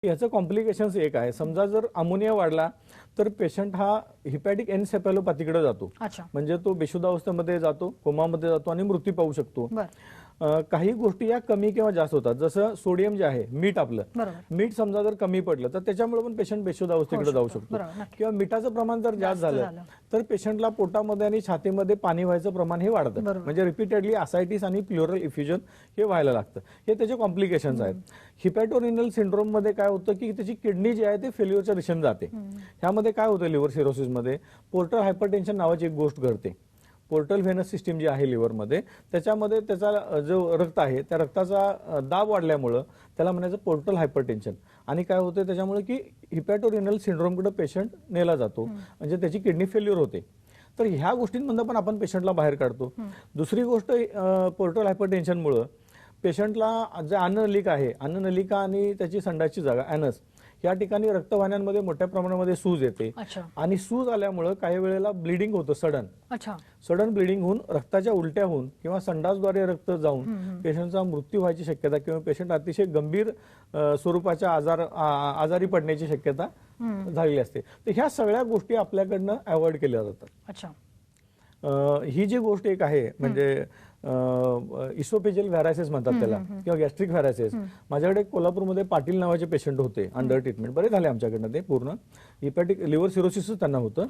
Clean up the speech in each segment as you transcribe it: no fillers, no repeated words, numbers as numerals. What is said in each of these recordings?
याचं कॉम्प्लिकेशन्स एक आहे, समजा जर अमोनिया वाढला तर पेशंट हा हिपॅटिक एन्सेफॅलोपॅथीकडे जातो. म्हणजे तो बेशुद्धावस्थेमध्ये जातो, कोमामध्ये जातो आणि मृत्यू पावू शकतो. काही गोष्टी या कमी किंवा जास्त होतात, जसं सोडियम जे आहे, मीठ आपलं मीठ समजा जर कमी पडलं तर त्याच्यामुळे पण पेशंट बेशुद्धावस्थेकडे जाऊ शकतो. किंवा मिठाचं प्रमाण जर जास्त झालं तर पेशंटला पोटामध्ये आणि छातीमध्ये पाणी व्हायचं प्रमाण हे वाढतं. म्हणजे रिपीटेडली असायटिस आणि प्लुरल इफ्युजन हे व्हायला लागतं. हे त्याचे कॉम्प्लिकेशन्स आहेत. हिपॅटोरिनल सिंड्रोम मध्ये काय होतं की त्याची किडनी जी आहे ते फेल्युअरच्या दिशेने जाते. ह्यामध्ये काय होतं, लिव्हर सिरोसिसमध्ये पोर्टल हायपरटेन्शन नावाची एक गोष्ट घडते. पोर्टल व्हेनस सिस्टीम जी आहे लिव्हरमध्ये, त्याच्यामध्ये त्याचा जो रक्त आहे त्या रक्ताचा दाब वाढल्यामुळं त्याला म्हणायचं पोर्टल हायपरटेन्शन. आणि काय होतं त्याच्यामुळे की हिपॅटोरिनल सिंड्रोमकडे पेशंट नेला जातो, म्हणजे त्याची किडनी फेल्युअर होते. तर ह्या गोष्टींमधून पण आपण पेशंटला बाहेर काढतो. दुसरी गोष्ट, पोर्टल हायपरटेन्शनमुळं पेशंटला जे अन्ननलिका आहे, अन्ननलिका आणि त्याची संडासची जागा ॲनस या ठिकाणी रक्तवाहिन्यांमध्ये मोठ्या प्रमाणामध्ये सूज येते. आणि सूज आल्यामुळे काही वेळेला ब्लिडिंग होतं, सडन ब्लिडिंग होऊन रक्ताच्या उलट्या होऊन किंवा संडासद्वारे रक्त जाऊन पेशंटचा मृत्यू व्हायची शक्यता किंवा पेशंट अतिशय गंभीर स्वरूपाच्या आजारी पडण्याची शक्यता झालेली असते. तर ह्या सगळ्या गोष्टी आपल्याकडनं अवॉइड केल्या जातात. ही जी गोष्ट एक आहे म्हणजे इसोफेजियल व्हॅरायसिस म्हणतात त्याला, किंवा गॅस्ट्रिक व्हॅरायसिस. माझ्याकडे कोल्हापूरमध्ये पाटील नावाचे पेशंट होते अंडर ट्रीटमेंट, बरे झाले आमच्याकडनं. ते पूर्ण हिपॅटिक लिव्हर सिरोसिस त्यांना होतं.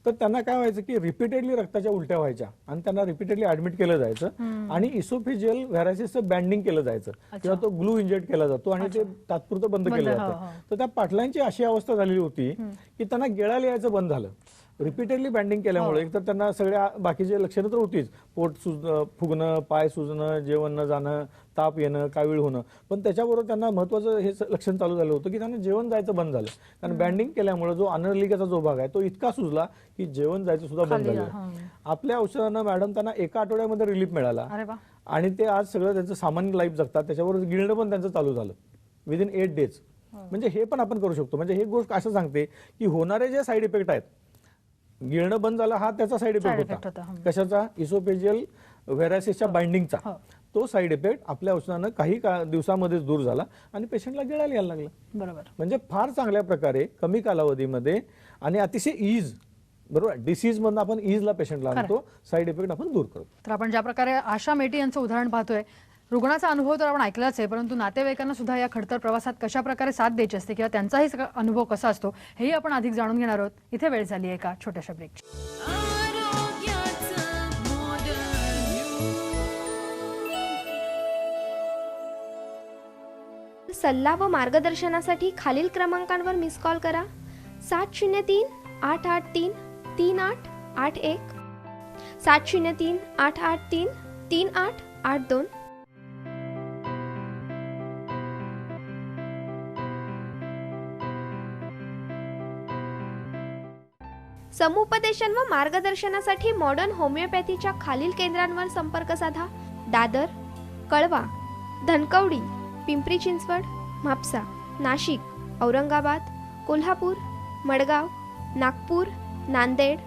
तर त्यांना काय व्हायचं की रिपीटेडली रक्ताच्या उलट्या व्हायच्या आणि त्यांना रिपीटेडली ऍडमिट केलं जायचं आणि इसोफेजियल व्हॅरायसिसचं बँडिंग केलं जायचं किंवा तो ग्लू इंजेक्ट केला जातो आणि ते तात्पुरतं बंद केलं जातं. तर त्या पाटलांची अशी अवस्था झालेली होती की त्यांना गिळायला यायचं बंद झालं. रिपीटेडली बँडिंग केल्यामुळे एकतर त्यांना सगळ्या बाकीचे लक्षणं तर होतीच, पोट फुगणं, पाय सुजणं, जेवण न जाणं, ताप येणं, कावीळ होणं, पण त्याच्याबरोबर त्यांना महत्वाचं हे लक्षण चालू झालं होतं की त्यांना जेवण जायचं बंद झालं. कारण बँडिंग केल्यामुळे जो अन्ननलिकेचा जो भाग आहे तो इतका सुजला की जेवण जायचं सुद्धा बंद झालं. आपल्या औषधानं मॅडम त्यांना एका आठवड्यामध्ये रिलीफ मिळाला आणि ते आज सगळं त्यांचं सामान्य लाईफ जगतात. त्याच्याबरोबर गिळणं पण त्यांचं चालू झालं विदिन 8 days. म्हणजे हे पण आपण करू शकतो. म्हणजे हे गोष्ट असं सांगते की होणारे जे साईड इफेक्ट आहेत, गिळणं बंद झालं हा त्याचा साईड इफेक्ट होता. कशाचा? इसोफेजियल व्हॅरायसिसच्या बाइंडिंगचा. तो साईड इफेक्ट आपल्या औषधानं काही दिवसामध्येच दूर झाला आणि पेशंटला गिळायला यायला लागलं. बरोबर. म्हणजे फार चांगल्या प्रकारे कमी कालावधीमध्ये आणि अतिशय इज, बरोबर, डिसीज मधून आपण इजला पेशंटला आणतो, साईड इफेक्ट आपण दूर करतो. तर आपण ज्या प्रकारे आशा मेटी यांचं उदाहरण पाहतोय, रुग्णाचा अनुभव तर आपण ऐकलाच आहे, परंतु नातेवाईकांना सुद्धा या खडतर प्रवासात कशा प्रकारे साथ द्यायची असते किंवा त्यांचाही अनुभव कसा असतो हेही आपण अधिक जाणून घेणार आहोत. इथे वेळ झाली एका छोट्याशा ब्रेकची. सल्ला व मार्गदर्शनासाठी खालील क्रमांकांवर मिस कॉल करा. 703-883-3881, 703-883-3882. समुपदेशन व मार्गदर्शनासाठी मॉडर्न होमिओपॅथीच्या खालील केंद्रांवर संपर्क साधा. दादर, कळवा, धनकवडी, पिंपरी चिंचवड, म्हापसा, नाशिक, औरंगाबाद, कोल्हापूर, मडगाव, नागपूर, नांदेड.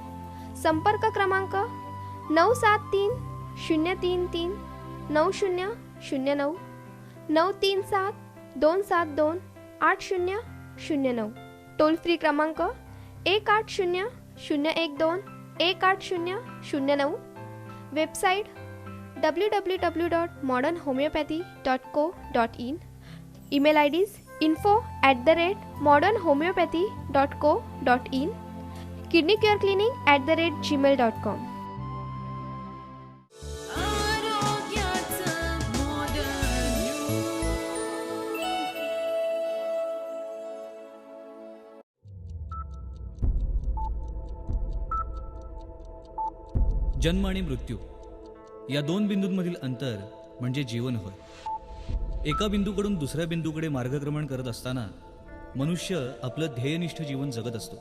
संपर्क क्रमांक 973-033-9009, 937-272-8009. टोल फ्री क्रमांक 180-012-180-09. Website www.modernhomeopathy.co.in. Email IDs info@modernhomeopathy.co.in, kidneycareclinic@gmail.com. जन्म आणि मृत्यू या दोन बिंदूंमधील अंतर म्हणजे जीवन होय. एका बिंदूकडून दुसऱ्या बिंदूकडे मार्गक्रमण करत असताना मनुष्य आपलं ध्येयनिष्ठ जीवन जगत असतो.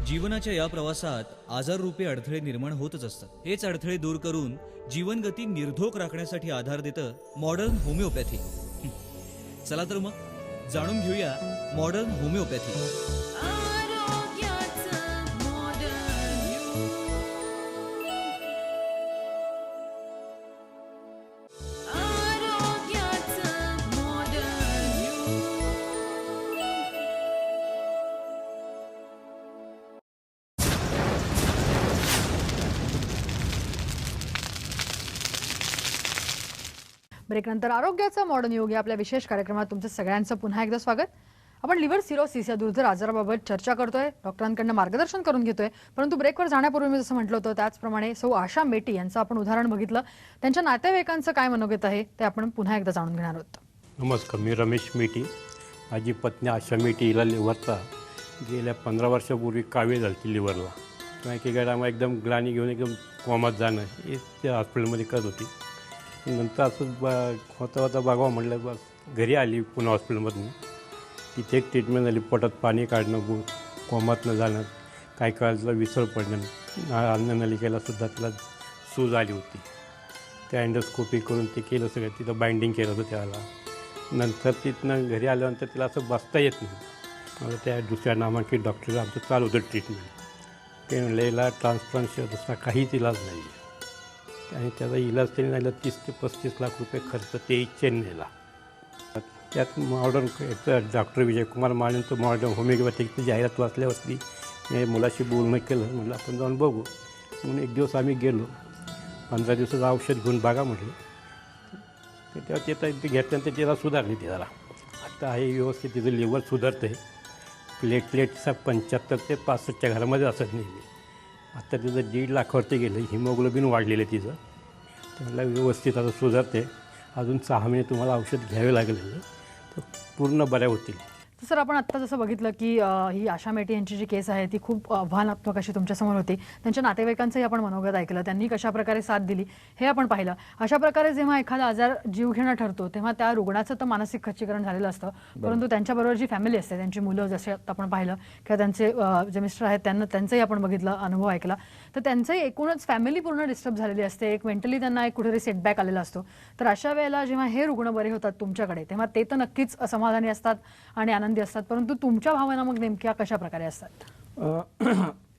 जीवनाच्या या प्रवासात आजाररूपी अडथळे निर्माण होतच असतात. हेच अडथळे दूर करून जीवनगती निर्धोक राखण्यासाठी आधार देतं मॉडर्न होमिओपॅथी. चला तर मग जाणून घेऊया मॉडर्न होमिओपॅथी. ब्रेकनंतर आरोग्याचा मॉडर्न योग या आपल्या विशेष कार्यक्रमात तुमचं सगळ्यांचं पुन्हा एकदा स्वागत. आपण लिव्हर सिरोसिस या दुर्धर आजाराबाबत चर्चा करतोय, डॉक्टरांकडून मार्गदर्शन करून घेतोय. परंतु ब्रेकवर जाण्यापूर्वी मी जसं म्हटलं होतं त्याचप्रमाणे सौ आशा मेटी यांचं आपण उदाहरण बघितलं. त्यांच्या नातेवाईकांचं काय मनोगत आहे ते आपण पुन्हा एकदा जाणून घेणार आहोत. नमस्कार, मी रमेश मेटी. माझी पत्नी आशा मेटी, हिला लिव्हरचा गेल्या 15 वर्षापूर्वी कावीळ झाली लिव्हरला. किंवा एकेकाळी आम्हाला एकदम ग्लानी घेऊन एकदम कोमात जाणं हे त्या हॉस्पिटलमध्ये करत होती. नंतर असं होता होता बघावं म्हटलं, बस घरी आली पुणे हॉस्पिटलमधून. तिथे एक ट्रीटमेंट झाली, पोटात पाणी काढणं, कोमातनं जाणं, काय काळातलं विसर पडणं, अन्ननलिकेलासुद्धा तिला सूज आली होती. त्या एंडोस्कोपी करून ते केलं सगळं, तिथं बाइंडिंग केलं होतं त्याला. नंतर तिथनं घरी आल्यानंतर तिला असं बसता येत नाही. मला त्या दुसऱ्या नामांकित डॉक्टर आमचं चालू होतं ट्रीटमेंट. ते म्हणलेला ट्रान्सप्लांटशिवाय दुसरा काहीच इलाज नाही आहे. आणि त्याचा इलाज त्यांनी झाला 30 ते 35 लाख रुपये खर्च, ते चेन्नईला. त्यात मॉडर्न डॉक्टर विजयकुमार मानेंचं मॉडर्न होमिओपॅथिकची जाहिरात वाचल्यावरती मी मुलाशी बोलणं केलं. म्हटलं आपण जाऊन बघू म्हणून एक दिवस आम्ही गेलो. 15 दिवसाचं औषध घेऊन बघा म्हटलं. तेव्हा ते घेतल्यानंतर त्याला सुधारली. ती जरा आता आहे व्यवस्थित, तिचं लिव्हर सुधारतं आहे. प्लेटलेटचा 75 ते 65च्या घरामध्ये असत नेहमी. आता तिचं 1.5 लाखावरती गेलं. हिमोग्लोबिन वाढलेलं आहे तिचं. त्याला व्यवस्थित आता सुधारते. अजून 6 महिने तुम्हाला औषध घ्यावे लागेल, तर पूर्ण बऱ्या होतील. सर, आपण आत्ता जसं बघितलं की ही आशा मेटी यांची जी केस आहे ती खूप आव्हानात्मक अशी तुमच्यासमोर होती. त्यांच्या नातेवाईकांचंही आपण मनोगत ऐकलं, त्यांनी कशाप्रकारे साथ दिली हे आपण पाहिलं. अशा प्रकारे जेव्हा एखादा आजार जीवघेणा ठरतो तेव्हा त्या रुग्णाचं तर मानसिक खच्चीकरण झालेलं असतं, परंतु त्यांच्याबरोबर जी फॅमिली असते, त्यांची मुलं, जसे आता आपण पाहिलं किंवा त्यांचे जे मिस्टर आहेत त्यांचंही आपण बघितलं, अनुभव ऐकला, तर त्यांचंही एकूणच फॅमिली पूर्ण डिस्टर्ब झालेली असते. एक मेंटली त्यांना एक कुठेतरी सेटबॅक आलेला असतो. तर अशा वेळेला जेव्हा हे रुग्ण बरे होतात तुमच्याकडे, तेव्हा ते तर नक्कीच समाधानी असतात आणि आनंदी असतात, परंतु तुमच्या भावना मग नेमक्या कशा प्रकारे असतात?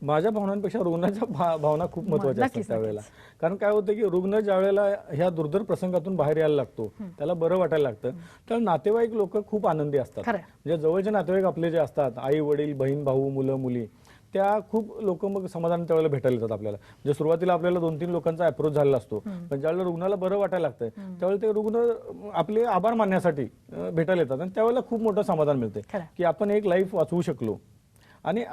माझ्या भावनांपेक्षा रुग्णाच्या भावना खूप महत्वाच्या असतात त्यावेळेला. कारण काय होतं की रुग्ण ज्या वेळेला ह्या दुर्धर प्रसंगातून बाहेर यायला लागतो, त्याला बरं वाटायला लागतं, तर नातेवाईक लोक खूप आनंदी असतात. म्हणजे जवळचे नातेवाईक आपले जे असतात, आई वडील, बहीण भाऊ, मुलं मुली, त्या खूप लोक मग समाधान त्यावेळेला भेटायला येतात आपल्याला. म्हणजे सुरुवातीला आपल्याला 2-3 लोकांचा अप्रोच झालेला असतो, पण ज्यावेळेला रुग्णाला बरं वाटायला लागतंय त्यावेळेला ते रुग्ण आपले आभार मानण्यासाठी भेटायला येतात. आणि त्यावेळेला खूप मोठं समाधान मिळते की आपण एक लाईफ वाचवू शकलो. आणि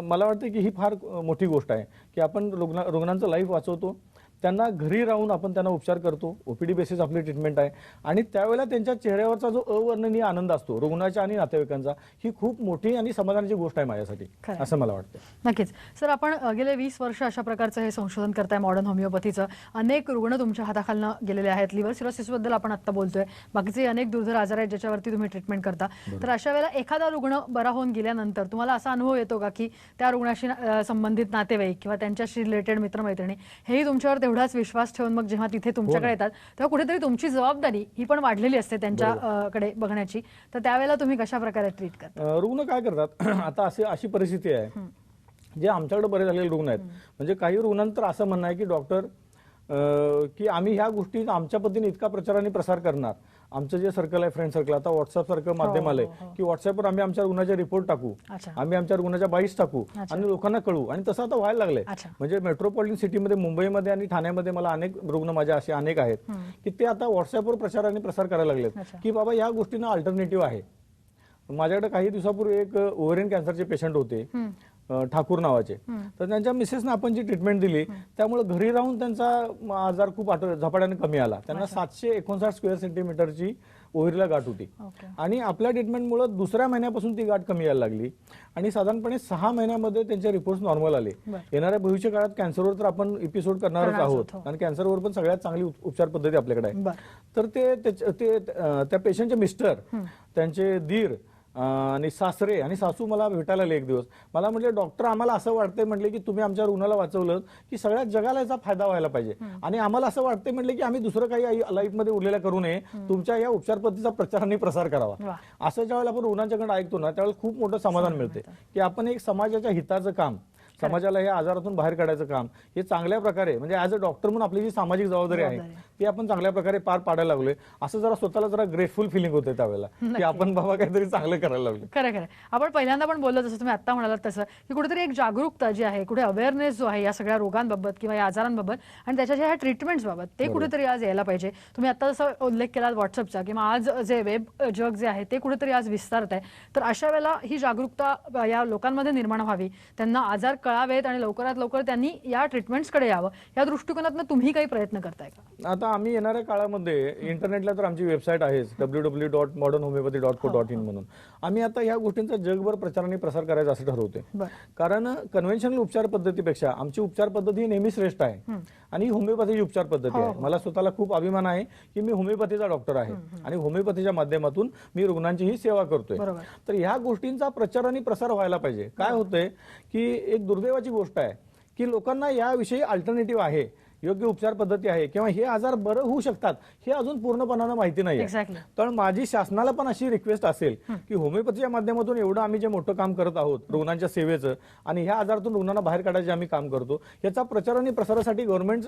मला वाटतं की ही फार मोठी गोष्ट आहे की आपण रुग्णांचं लाईफ वाचवतो, त्यांना घरी राहून आपण त्यांना उपचार करतो. ओपीडी बेसिस आपली ट्रीटमेंट आहे. आणि त्यावेळेला त्यांच्या चेहऱ्यावरचा जो अवर्णनीय आनंद असतो रुग्णाच्या आणि नातेवाईकांचा, ही खूप मोठी आणि समाधानाची गोष्ट आहे माझ्यासाठी, असं मला वाटतं. नक्कीच. सर, आपण गेले 20 वर्ष अशा प्रकारचं हे संशोधन करताय मॉडर्न होमिओपॅथीचं. अनेक रुग्ण तुमच्या हाताखालनं गेलेले आहेत. लिव्हर सिरोसिस बद्दल आपण आता बोलतोय, बाकीचे अनेक दुर्धर आजार आहेत ज्याच्यावरती तुम्ही ट्रीटमेंट करता. तर अशा वेळेला एखादा रुग्ण बरा होऊन गेल्यानंतर तुम्हाला असा अनुभव येतो का की त्या रुग्णाशी संबंधित नातेवाईक किंवा त्यांच्याशी रिलेटेड मित्रमैत्रिणी हेही तुमच्यावर तेवढाच विश्वास ठेवून मग जेव्हा तिथे तुमच्याकडे येतात तेव्हा कुठेतरी तुमची जबाबदारी ही पण वाढलेली असते त्यांच्याकडे बघण्याची, तर त्यावेळेला तुम्ही कशा प्रकारे ट्रीट करता? रुग्ण काय करतात, आता अशी परिस्थिती आहे जे आमच्याकडे बरे झालेले रुग्ण आहेत. म्हणजे काही रुग्णांतर असं म्हणणं आहे की डॉक्टर की आम्ही ह्या गोष्टी आमच्या पद्धतीने इतका प्रचार आणि प्रसार करणार. आमचं जे सर्कल आहे, फ्रेंड सर्कल, आता व्हॉट्सअप सारखं माध्यम आलंय की व्हॉट्सअपवर आम्ही आमच्या रुग्णाचे रिपोर्ट टाकू, आम्ही आमच्या रुग्णाच्या बाईट्स टाकू आणि लोकांना कळू. आणि तसं आता व्हायला लागलंय. म्हणजे मेट्रोपॉलिटन सिटीमध्ये, मुंबईमध्ये आणि ठाण्यामध्ये मला अनेक रुग्ण माझे असे अनेक आहेत की ते आता व्हॉट्सअपवर प्रचार आणि प्रसार करायला लागलेत की बाबा या गोष्टींना अल्टरनेटिव्ह आहे. माझ्याकडे काही दिवसापूर्वी एक ओव्हरियन कॅन्सरचे पेशंट होते, ठाकूर नावाचे. तर त्यांच्या मिसेसने आपण जी ट्रीटमेंट दिली त्यामुळे घरी राहून त्यांचा आजार खूप झपाट्याने कमी आला. त्यांना 759 स्क्वेअर सेंटीमीटरची ओव्हरीला गाठ होती. आणि आपल्या ट्रीटमेंटमुळे दुसऱ्या महिन्यापासून ती गाठ कमी यायला लागली आणि साधारणपणे 6 महिन्यामध्ये त्यांचे रिपोर्ट्स नॉर्मल आले. येणाऱ्या भविष्य काळात कॅन्सरवर तर आपण एपिसोड करणारच आहोत आणि कॅन्सरवर पण सगळ्यात चांगली उपचार पद्धती आपल्याकडे आहे. तर ते त्या पेशंटचे मिस्टर, त्यांचे दीर आणि सासरे आणि सासू मला भेटायला आले एक दिवस. मला म्हटले, डॉक्टर आम्हाला असं वाटतंय म्हटले की तुम्ही आमच्या रुग्णाला वाचवलं की सगळ्या जगाला याचा फायदा व्हायला पाहिजे. आणि आम्हाला असं वाटतंय म्हटले की आम्ही दुसरं काही लाईफमध्ये उरलेल्या करू नये, तुमच्या या उपचार पद्धतीचा प्रचार आणि प्रसार करावा. असं ज्यावेळेला आपण रुग्णांच्याकडे ऐकतो ना त्यावेळेला खूप मोठं समाधान मिळते की आपण एक समाजाच्या हिताचं काम समाजाला या आजारातून बाहेर काढायचं काम हे चांगल्या प्रकारे म्हणजे ॲज अ डॉक्टर म्हणून आपली जी सामाजिक जबाबदारी आहे ती आपण चांगल्या प्रकारे पार पाडायला लागलोय. असं जरा स्वतःला जरा ग्रेटफुल फिलिंग होते त्यावेळेला की आपण बाबा काहीतरी चांगलं करायला लागलो. खरं आपण पहिल्यांदा पण बोललो जसं तुम्ही आता म्हणालात तसं की कुठेतरी एक जागरूकता जी आहे, कुठे अवेअरनेस जो आहे या सगळ्या रोगांबाबत किंवा या आजारांबाबत आणि त्याच्या ज्या ट्रीटमेंट्स बाबत ते कुठेतरी आज यायला पाहिजे. तुम्ही आता जसं उल्लेख केला व्हॉट्सअपचा किंवा आज जे वेब जग जे आहे ते कुठेतरी आज विस्तारत आहे. तर अशा वेळेला ही जागरूकता या लोकांमध्ये निर्माण व्हावी, त्यांना आजार कळावेत आणि लवकरात लवकर त्यांनी या ट्रीटमेंट्सकडे यावं या दृष्टिकोनातून तुम्ही काही प्रयत्न करताय का? आता आम्ही येणाऱ्या काळामध्ये इंटरनेटला तर आमची वेबसाईट आहेच www.modernhomeopathy.co.in म्हणून. आम्ही आता या गोष्टींचा जगभर प्रचार आणि प्रसार करायचा असं ठरवते. कारण कन्व्हेन्शनल उपचार पद्धतीपेक्षा आमची उपचार पद्धती नेहमी श्रेष्ठ आहे आणि होमिओपॅथीची उपचार पद्धती आहे. मला स्वतःला खूप अभिमान आहे की मी होमिओपॅथीचा डॉक्टर आहे आणि होमिओपॅथीच्या माध्यमातून मी रुग्णांचीही सेवा करतोय. तर ह्या गोष्टींचा प्रचार आणि प्रसार व्हायला पाहिजे. काय होतंय की एक दुर्दैवाची गोष्ट आहे की लोकांना याविषयी अल्टरनेटिव्ह आहे, योग्य उपचार पद्धती आहे किंवा हे आजार बरं होऊ शकतात हे अजून पूर्णपणानं माहिती नाही. तर माझी शासनाला पण अशी रिक्वेस्ट असेल की होमिओपॅथीच्या माध्यमातून एवढं आम्ही जे मोठं काम करत आहोत रुग्णांच्या सेवेचं आणि ह्या आजारातून रुग्णांना बाहेर काढायचे आम्ही काम करतो, याचा प्रचार आणि प्रसारासाठी गव्हर्नमेंट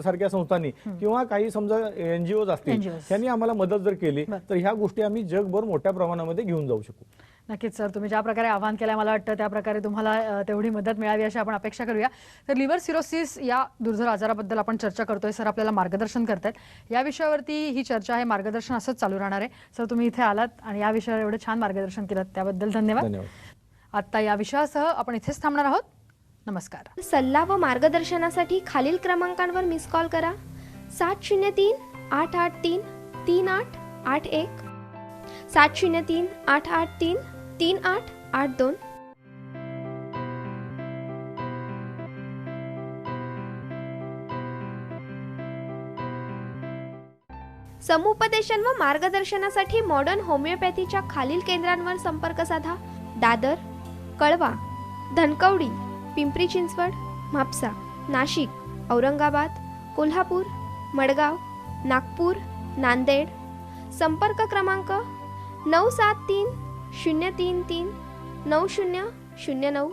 सारख्या संस्थांनी किंवा काही समजा एनजीओ असतील यांनी आम्हाला मदत जर केली तर ह्या गोष्टी आम्ही जगभर मोठ्या प्रमाणामध्ये घेऊन जाऊ शकू. नक्कीच सर, तुम्ही ज्या प्रकारे आवाहन केलं मला वाटतं त्या प्रकारे तुम्हाला तेवढी मदत मिळावी अशी आपण अपेक्षा करूया. तर लिव्हर सिरोसिस या दुर्धर आजाराबद्दल आपण चर्चा करतोय. सर आपल्याला मार्गदर्शन करतायत. या विषयावरती ही चर्चा आहे, मार्गदर्शन असंच चालू राहणार आहे. सर तुम्ही इथे आलात आणि या विषयावर एवढं छान मार्गदर्शन केलं त्याबद्दल धन्यवाद. आता या विषयासह आपण इथेच थांबणार आहोत. नमस्कार. सल्ला व मार्गदर्शनासाठी खालील क्रमांकांवर मिस कॉल करा. 703-883-3881 703-883-3882. समुपदेशन व मार्गदर्शनासाठी मॉडर्न होमिओपॅथीच्या खालील केंद्रांवर संपर्क साधा. दादर, कळवा, धनकवडी, पिंपरी चिंचवड, म्हापसा, नाशिक, औरंगाबाद, कोल्हापूर, मडगाव, नागपूर, नांदेड. संपर्क क्रमांक 973-033-9009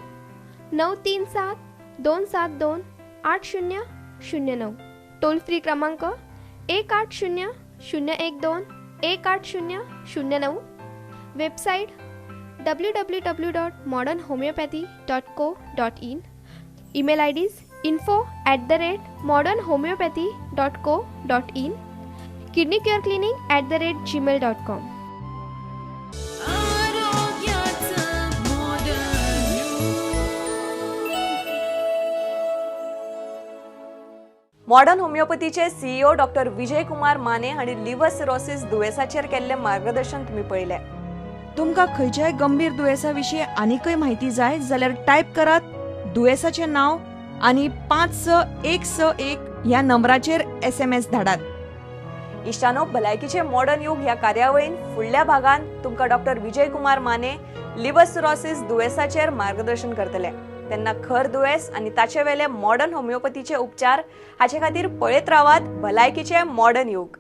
937-272-8009. टोल फ्री क्रमांक 180-012-180-09. Website www.modernhomeopathy.co.in. Email IDs info@modernhomeopathy.co.in. kidneycareclinic@gmail.com. Modern होमिओपॅथीचे CEO डॉक्टर विजय कुमार माने आणि लिव्हर सिरोसिस दुयेसाचेर केल्ले मार्गदर्शन तुम्ही पळयले. तुमकां खंयच्याय गंभीर दुयेसा विशीं आनीकय म्हायती जाय जाल्यार टायप करात दुयेसाचें नांव आनी 56161 ह्या नंबराचेर SMS धाडात. इश्टानो, भलायकीचे मॉडर्न युग ह्या कार्यावळीन फुडल्या भागांत तुमकां doctor Vijay Kumar Mane liver cirrhosis दुयेसाचेर मार्गदर्शन करतले. तेन्ना खर दुयेस आनी ताचे वेले मॉडर्न होमिओपॅथीचे उपचार हाचे खातीर पळयत रावात भलायकीचे मॉडर्न युग.